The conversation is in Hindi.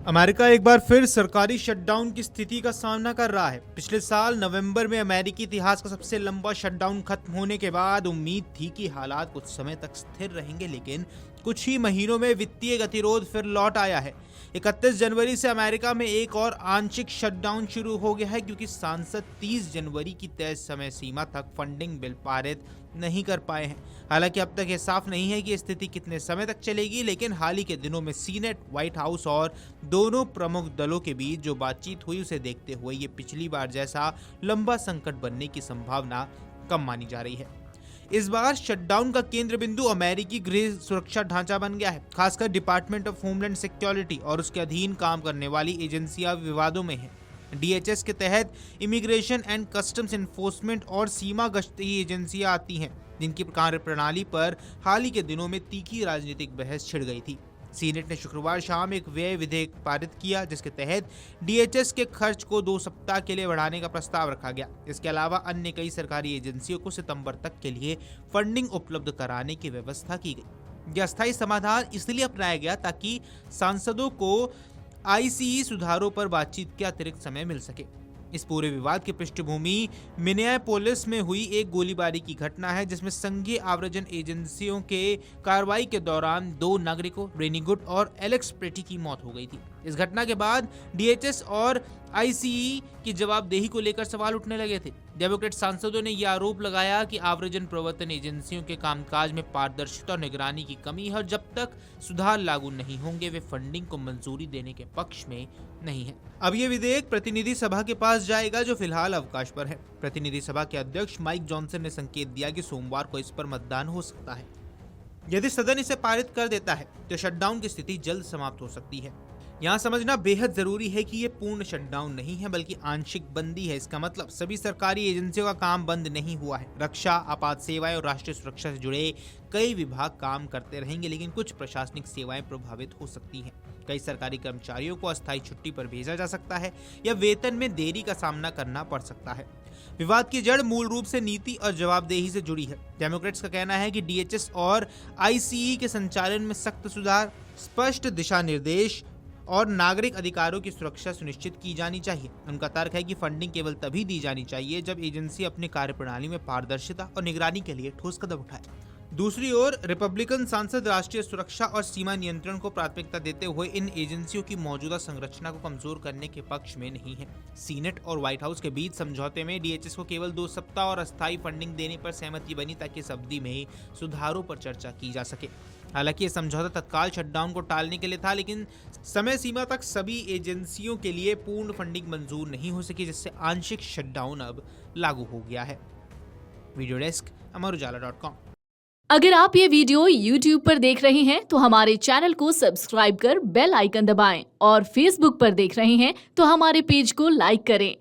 अमेरिका एक बार फिर सरकारी शटडाउन की स्थिति का सामना कर रहा है। पिछले साल नवंबर में अमेरिकी इतिहास का सबसे लंबा शटडाउन खत्म होने के बाद उम्मीद थी कि हालात कुछ समय तक स्थिर रहेंगे, लेकिन कुछ ही महीनों में वित्तीय गतिरोध फिर लौट आया है। 31 जनवरी से अमेरिका में एक और आंशिक शटडाउन शुरू हो गया है, क्योंकि सांसद 30 जनवरी की तय समय सीमा तक फंडिंग बिल पारित नहीं कर पाए हैं। हालांकि अब तक ये साफ नहीं है कि स्थिति कितने समय तक चलेगी, लेकिन हाल ही के दिनों में सीनेट, व्हाइट हाउस और दोनों प्रमुख दलों के बीच जो बातचीत हुई उसे देखते हुए ये पिछली बार जैसा लंबा संकट बनने की संभावना कम मानी जा रही है। इस बार शटडाउन का केंद्र बिंदु अमेरिकी गृह सुरक्षा ढांचा बन गया है। खासकर डिपार्टमेंट ऑफ होमलैंड सिक्योरिटी और उसके अधीन काम करने वाली एजेंसियां विवादों में हैं। डीएचएस के तहत इमिग्रेशन एंड कस्टम्स एनफोर्समेंट और सीमा गश्ती एजेंसियां आती हैं, जिनकी कार्यप्रणाली पर हाल ही के दिनों में तीखी राजनीतिक बहस छिड़ गई थी। सीनेट ने शुक्रवार शाम एक व्यय विधेयक पारित किया, जिसके तहत डीएचएस के खर्च को 2 सप्ताह के लिए बढ़ाने का प्रस्ताव रखा गया। इसके अलावा अन्य कई सरकारी एजेंसियों को सितंबर तक के लिए फंडिंग उपलब्ध कराने की व्यवस्था की गई। यह अस्थायी समाधान इसलिए अपनाया गया ताकि सांसदों को आईसीई सुधारों पर बातचीत के अतिरिक्त समय मिल सके। इस पूरे विवाद की पृष्ठभूमि मिनियापोलिस में हुई एक गोलीबारी की घटना है, जिसमें संघीय आव्रजन एजेंसियों के कार्रवाई के दौरान 2 नागरिकों रेनी गुड और एलेक्स प्रेटी की मौत हो गई थी। इस घटना के बाद डीएचएस और आईसीई की जवाबदेही को लेकर सवाल उठने लगे थे। डेमोक्रेट सांसदों ने यह आरोप लगाया कि आव्रजन प्रवर्तन एजेंसियों के कामकाज में पारदर्शिता और निगरानी की कमी है और जब तक सुधार लागू नहीं होंगे वे फंडिंग को मंजूरी देने के पक्ष में नहीं है। अब ये विधेयक प्रतिनिधि सभा के पास जाएगा, जो फिलहाल अवकाश पर है। प्रतिनिधि सभा के अध्यक्ष माइक जॉनसन ने संकेत दिया कि सोमवार को इस पर मतदान हो सकता है। यदि सदन इसे पारित कर देता है तो शटडाउन की स्थिति जल्द समाप्त हो सकती है। यहाँ समझना बेहद जरूरी है कि ये पूर्ण शटडाउन नहीं है, बल्कि आंशिक बंदी है। इसका मतलब सभी सरकारी एजेंसियों का काम बंद नहीं हुआ है। रक्षा, आपात सेवाएं और राष्ट्रीय सुरक्षा से जुड़े कई विभाग काम करते रहेंगे, लेकिन कुछ प्रशासनिक सेवाएं प्रभावित हो सकती हैं। कई सरकारी कर्मचारियों को अस्थायी छुट्टी पर भेजा जा सकता है या वेतन में देरी का सामना करना पड़ सकता है। विवाद की जड़ मूल रूप से नीति और जवाबदेही से जुड़ी है। डेमोक्रेट्स का कहना है कि डीएचएस और आईसीई के संचालन में सख्त सुधार, स्पष्ट दिशा निर्देश और नागरिक अधिकारों की सुरक्षा सुनिश्चित की जानी चाहिए। उनका तर्क है कि फंडिंग केवल तभी दी जानी चाहिए जब एजेंसी अपनी कार्यप्रणाली में पारदर्शिता और निगरानी के लिए ठोस कदम उठाए। दूसरी ओर रिपब्लिकन सांसद राष्ट्रीय सुरक्षा और सीमा नियंत्रण को प्राथमिकता देते हुए इन एजेंसियों की मौजूदा संरचना को कमजोर करने के पक्ष में नहीं है। सीनेट और व्हाइट हाउस के बीच समझौते में डीएचएस को केवल 2 सप्ताह और अस्थायी फंडिंग देने पर सहमति बनी, ताकि इस अवधि में सुधारों पर चर्चा की जा सके। हालांकि यह समझौता तत्काल शटडाउन को टालने के लिए था, लेकिन समय सीमा तक सभी एजेंसियों के लिए पूर्ण फंडिंग मंजूर नहीं हो सकी, जिससे आंशिक शटडाउन अब लागू हो गया है। Video desk amarujala.com। अगर आप ये वीडियो YouTube पर देख रहे हैं तो हमारे चैनल को सब्सक्राइब कर बेल आइकन दबाएं और Facebook पर देख रहे हैं तो हमारे पेज को लाइक करें।